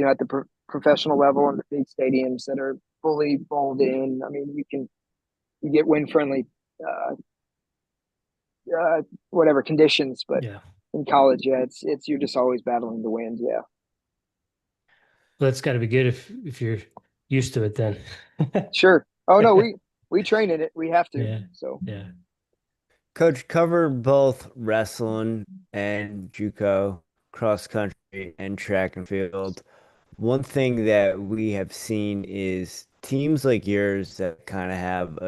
At the professional level and the big stadiums that are fully bowled in. I mean, you get wind friendly, uh, uh, whatever conditions, but Yeah. in college, yeah, it's you're just always battling the wind. Yeah, Well, that's got to be good if you're used to it then. sure. Oh no, we train in it. We have to. Yeah. So Yeah. Coach, covered both wrestling and JUCO, cross country and track and field. One thing that we have seen is teams like yours that kind of have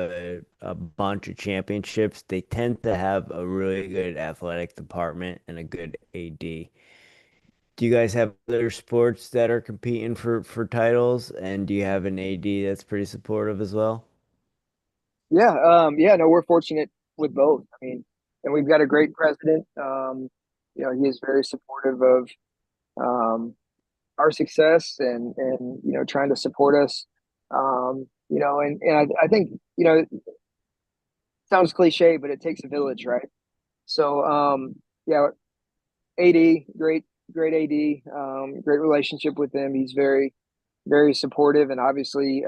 a bunch of championships, they tend to have a really good athletic department and a good AD. Do you guys have other sports that are competing for titles? And do you have an AD that's pretty supportive as well? yeah, yeah. No, we're fortunate with both. I mean, and we've got a great president. He is very supportive of um, our success and trying to support us. And I think it sounds cliche, but it takes a village, right? So yeah, AD, great AD, great relationship with him. He's very very supportive and obviously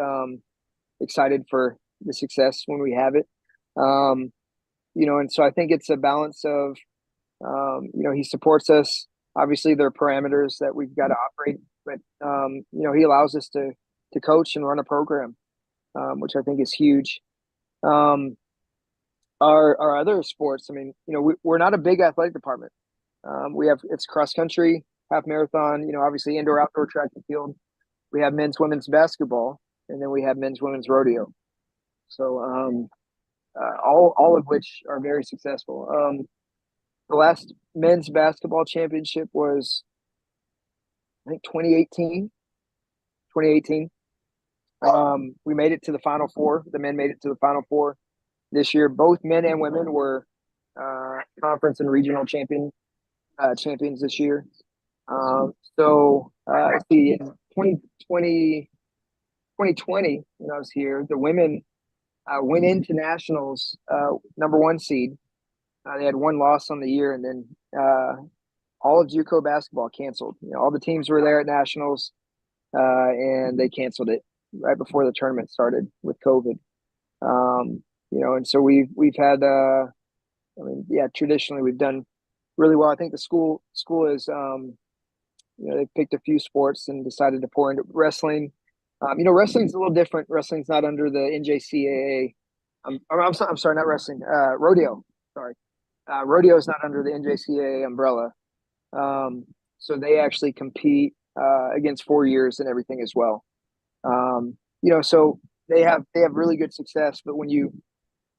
excited for the success when we have it. Um, and so I think it's a balance of he supports us. Obviously, there are parameters that we've got to operate, but he allows us to coach and run a program. which I think is huge. Um, our other sports, I mean, we're not a big athletic department. It's cross country, half marathon, obviously indoor, outdoor track and field. We have men's, women's basketball, and then we have men's, women's rodeo. So all of which are very successful. The last men's basketball championship was, I think, 2018. 2018. We made it to the Final Four. The men made it to the Final Four this year. Both men and women were conference and regional champions this year. Let's see, in 2020, when I was here, the women went into nationals number one seed. They had one loss on the year, and then all of JUCO basketball canceled. All the teams were there at nationals, and they canceled it right before the tournament started with COVID. And so we've had, traditionally we've done really well. I think the school is, they picked a few sports and decided to pour into wrestling. Wrestling's a little different. Wrestling's not under the NJCAA. I'm sorry, not wrestling. Rodeo. Sorry, rodeo is not under the NJCAA umbrella. So they actually compete against 4 years and everything as well. So they have really good success. But when you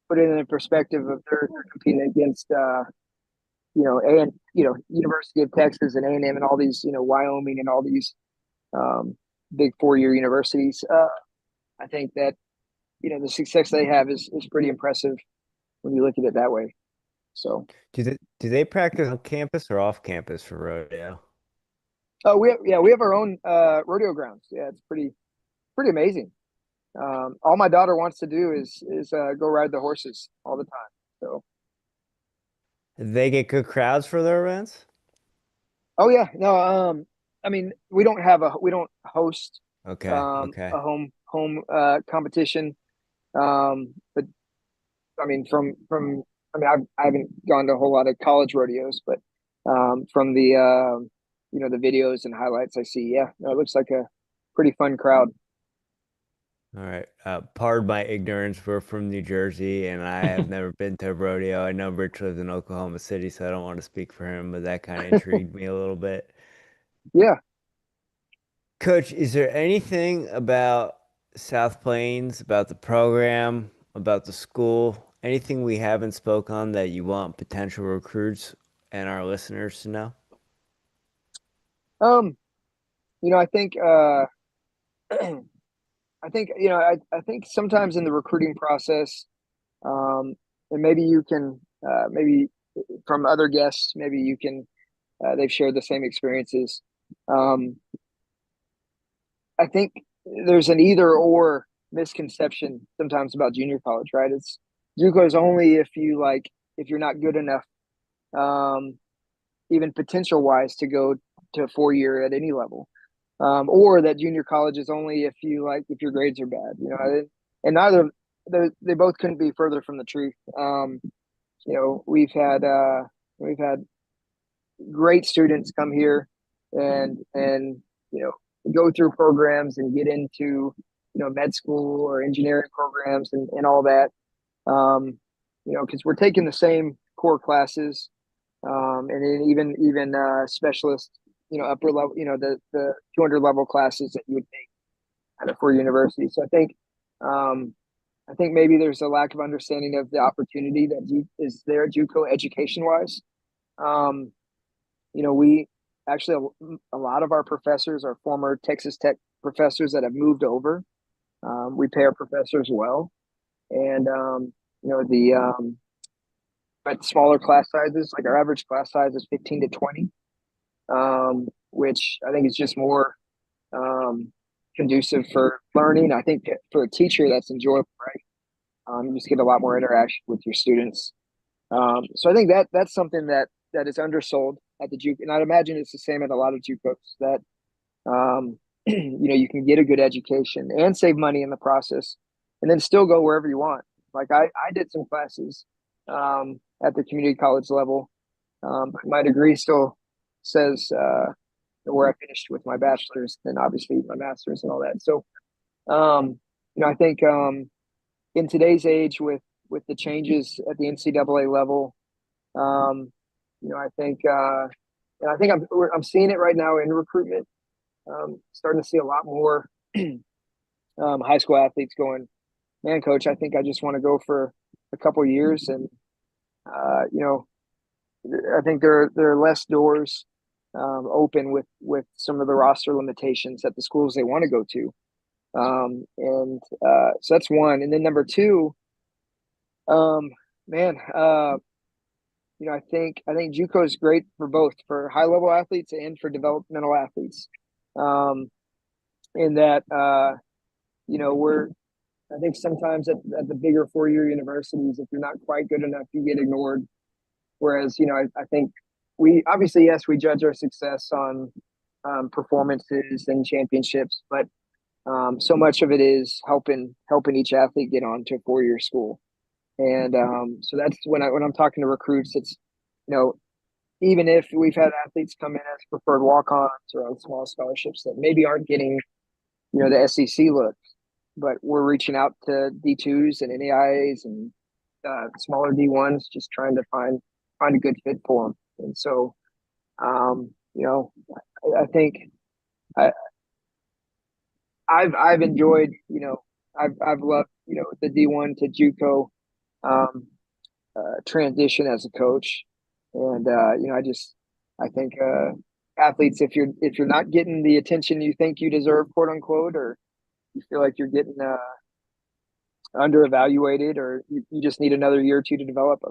put it in the perspective of they're competing against University of Texas and A&M and all these, Wyoming and all these big 4-year universities, I think that the success they have is pretty impressive when you look at it that way. So Do they practice on campus or off campus for rodeo? we have our own rodeo grounds. Yeah, it's pretty amazing. All my daughter wants to do is go ride the horses all the time. So They get good crowds for their events? oh yeah, no, I mean we don't host Okay, okay. a home competition. But I mean I haven't gone to a whole lot of college rodeos, but from the the videos and highlights I see, yeah, no, it looks like a pretty fun crowd. All right. Pardon my ignorance. We're from New Jersey, and I have never been to a rodeo. I know Rich lives in Oklahoma City, so I don't want to speak for him, but that kind of intrigued me a little bit. Yeah. Coach, is there anything about South Plains, about the program, about the school, anything we haven't spoke on that you want potential recruits and our listeners to know? Um, I think I think sometimes in the recruiting process, and maybe you can maybe from other guests, maybe you can they've shared the same experiences. Um, I think there's an either or misconception sometimes about junior college, right? It's JUCO is only if you're not good enough, um, even potential wise, to go to a 4-year at any level, or that junior college is only if your grades are bad, and neither they both couldn't be further from the truth. We've had great students come here and go through programs and get into med school or engineering programs and all that, because we're taking the same core classes, and then even specialist upper level, the 200 level classes that you would take at a 4 university. So I think maybe there's a lack of understanding of the opportunity that is there at JUCO education wise. We actually, a lot of our professors are former Texas Tech professors that have moved over. We pay our professors well, and but smaller class sizes, like our average class size is 15 to 20, which I think is just more conducive for learning. I think for a teacher, that's enjoyable, right? You just get a lot more interaction with your students. So I think that's something that is undersold at the JUCO, and I'd imagine it's the same at a lot of JUCOs, that you can get a good education and save money in the process, and then still go wherever you want. Like I did some classes at the community college level, but my degree still says where I finished with my bachelor's, and obviously my master's and all that. So I think in today's age with the changes at the NCAA level, I think and I think I'm seeing it right now in recruitment. Starting to see a lot more high school athletes going, man, coach, I think I just want to go for a couple of years, and I think there are less doors open with some of the roster limitations at the schools they want to go to. And so that's one. And then number two, man, I think JUCO is great for both, for high level athletes and for developmental athletes. In that, I think sometimes at the bigger 4-year universities, if you're not quite good enough, you get ignored. Whereas, I think we obviously, yes, we judge our success on performances and championships, but so much of it is helping each athlete get on to a 4-year school. And so that's when I'm talking to recruits, it's, even if we've had athletes come in as preferred walk-ons or on small scholarships that maybe aren't getting, the SEC look, but we're reaching out to D2s and NAIAs and smaller D1s, just trying to find a good fit for them. And so, I think I've enjoyed, I've loved, the D1 to JUCO transition as a coach. And, I think athletes, if you're not getting the attention you think you deserve, quote unquote, or you feel like you're getting under evaluated, or you just need another year or two to develop,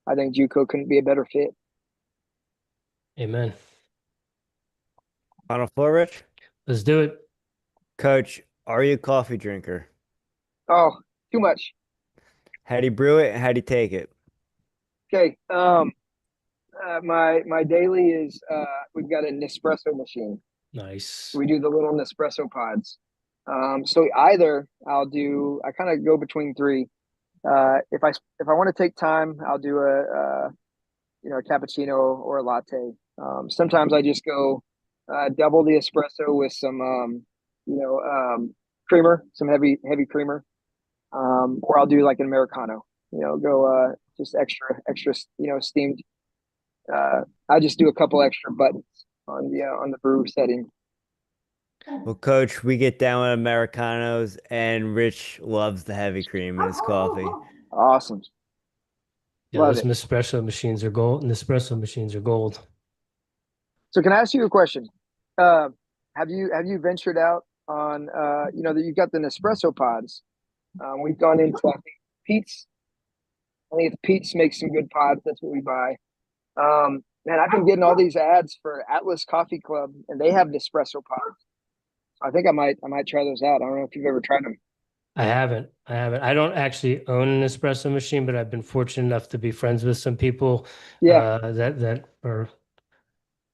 I think JUCO couldn't be a better fit. Amen. Final four, Rich? Let's do it. Coach, are you a coffee drinker? Oh, too much. How do you brew it and how do you take it? Okay. My daily is we've got a Nespresso machine. Nice. We do the little Nespresso pods. So either I kind of go between three. If I want to take time, I'll do a cappuccino or a latte. Sometimes I just go double the espresso with some creamer, some heavy creamer, or I'll do like an Americano. Go just extra steamed. I just do a couple extra buttons on the brew setting. Well, Coach, we get down with Americanos, and Rich loves the heavy cream in his coffee. Awesome. Yeah, Love those it. Nespresso machines are gold. Nespresso machines are gold. So can I ask you a question? Uh, have you ventured out on you've got the Nespresso pods? We've gone into, I think, Pete's. I think it's Pete's makes some good pods. That's what we buy. Man, I've been getting all these ads for Atlas Coffee Club, and they have Nespresso pods. I think I might try those out. I don't know if you've ever tried them. I haven't. I don't actually own an espresso machine, but I've been fortunate enough to be friends with some people Yeah. that are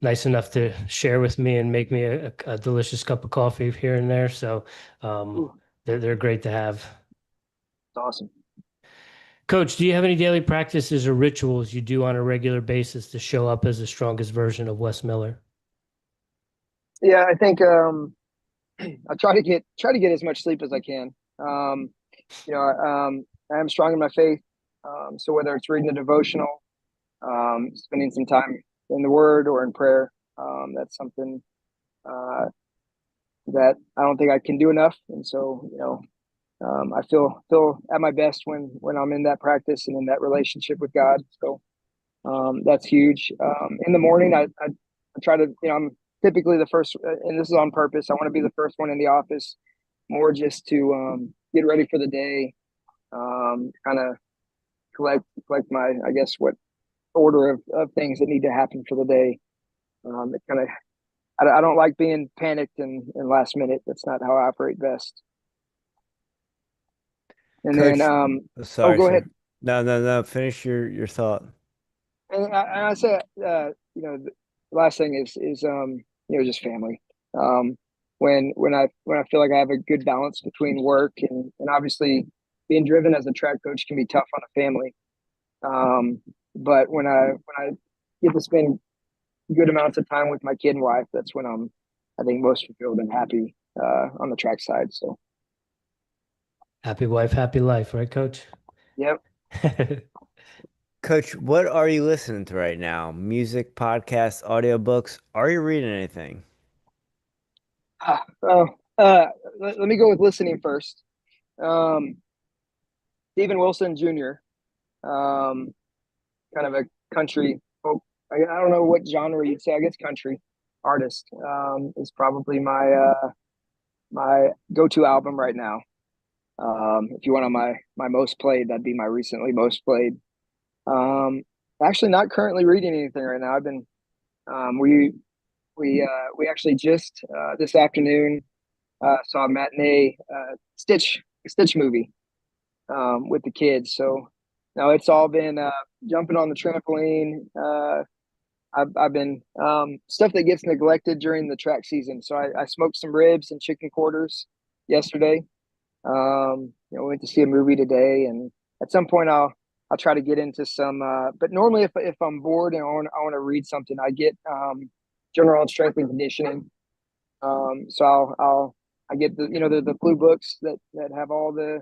nice enough to share with me and make me a delicious cup of coffee here and there. So Ooh, they're great to have. it's awesome. Coach, do you have any daily practices or rituals you do on a regular basis to show up as the strongest version of Wes Miller? Yeah, I think I try to get as much sleep as I can. I am strong in my faith. So whether it's reading a devotional, spending some time in the Word or in prayer, that's something that I don't think I can do enough. And so, I feel at my best when I'm in that practice and in that relationship with God. So that's huge. In the morning, I try to, I'm typically the first, and this is on purpose. I want to be the first one in the office, more just to get ready for the day, kind of collect my, I guess, what order of things that need to happen for the day. It kind of, I don't like being panicked and last minute. That's not how I operate best. And then, Coach, oh, sorry, go ahead. sir. No. Finish your thought. And I say, the last thing is just family. When I feel like I have a good balance between work and obviously being driven as a track coach can be tough on a family. But when I get to spend good amounts of time with my kid and wife, that's when I think most fulfilled and happy on the track side. So Happy wife, happy life, right, Coach? Yep. Coach, what are you listening to right now? Music, podcasts, audiobooks? Are you reading anything? Oh, let me go with listening first. Um, Stephen Wilson Jr., kind of a country, I don't know what genre you'd say. I guess country artist is probably my go-to album right now. If you want on my most played, that'd be my recently most played. Um, Actually, not currently reading anything right now. I've been we actually just this afternoon saw a matinee Stitch movie with the kids. So now it's all been jumping on the trampoline. I've been stuff that gets neglected during the track season. So I smoked some ribs and chicken quarters yesterday. Went to see a movie today, and at some point I'll try to get into some. But normally, if I'm bored and I want to read something, I get general strength and conditioning. So I get the blue books that have all the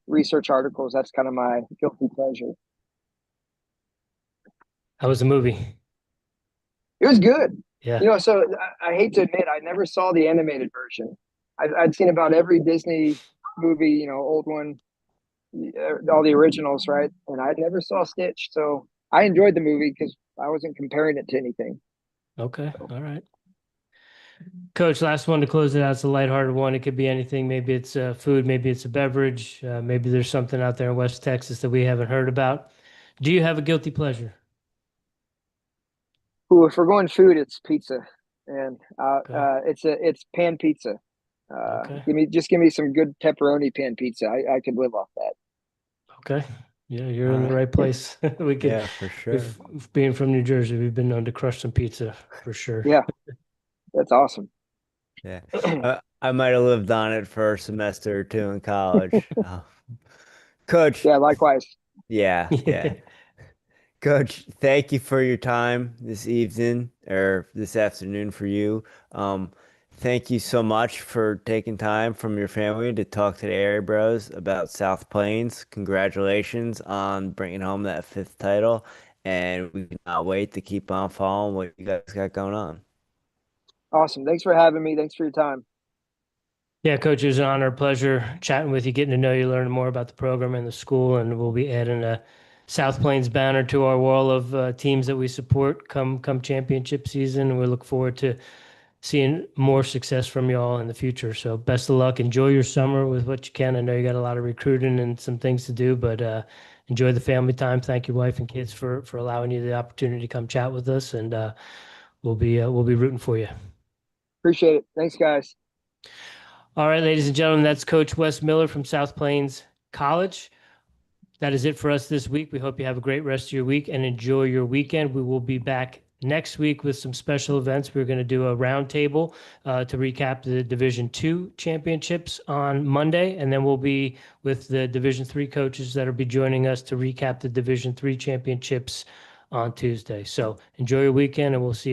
research articles. That's kind of my guilty pleasure. How was the movie? It was good. Yeah. So I hate to admit, I never saw the animated version. I'd seen about every Disney movie, old one, all the originals, right? And I never saw Stitch, so I enjoyed the movie because I wasn't comparing it to anything. Okay. All right. Coach, last one to close it out. It's a lighthearted one. It could be anything. Maybe it's food, maybe it's a beverage. Maybe there's something out there in West Texas that we haven't heard about. Do you have a guilty pleasure? Ooh, if we're going food, it's pizza, and Okay. it's pan pizza. Okay. Give me some good pepperoni pan pizza. I could live off that. Okay. Yeah, you're All in the right. right place. We could, Yeah, for sure. if being from New Jersey, we've been known to crush some pizza for sure. Yeah, that's awesome. Yeah. I might have lived on it for a semester or two in college. Coach, Yeah, likewise. yeah, yeah. Yeah. Coach, thank you for your time this evening or this afternoon for you. Um, Thank you so much for taking time from your family to talk to the Airey Bros about South Plains. Congratulations on bringing home that fifth title, and we cannot wait to keep on following what you guys got going on. Awesome. Thanks for having me. Thanks for your time. Yeah, Coach, it was an honor, a pleasure chatting with you, getting to know you, learning more about the program and the school, and we'll be adding a South Plains banner to our wall of teams that we support come championship season. And we look forward to seeing more success from y'all in the future. So best of luck. Enjoy your summer with what you can. I know you got a lot of recruiting and some things to do, but enjoy the family time. Thank your wife and kids for allowing you the opportunity to come chat with us, and we'll be rooting for you. Appreciate it. Thanks, guys. All right, ladies and gentlemen, that's Coach Wes Miller from South Plains College. That is it for us this week. We hope you have a great rest of your week and enjoy your weekend. We will be back next week with some special events. We're going to do a roundtable to recap the Division II championships on Monday, and then we'll be with the Division III coaches that will be joining us to recap the Division III championships on Tuesday. So enjoy your weekend, and we'll see you.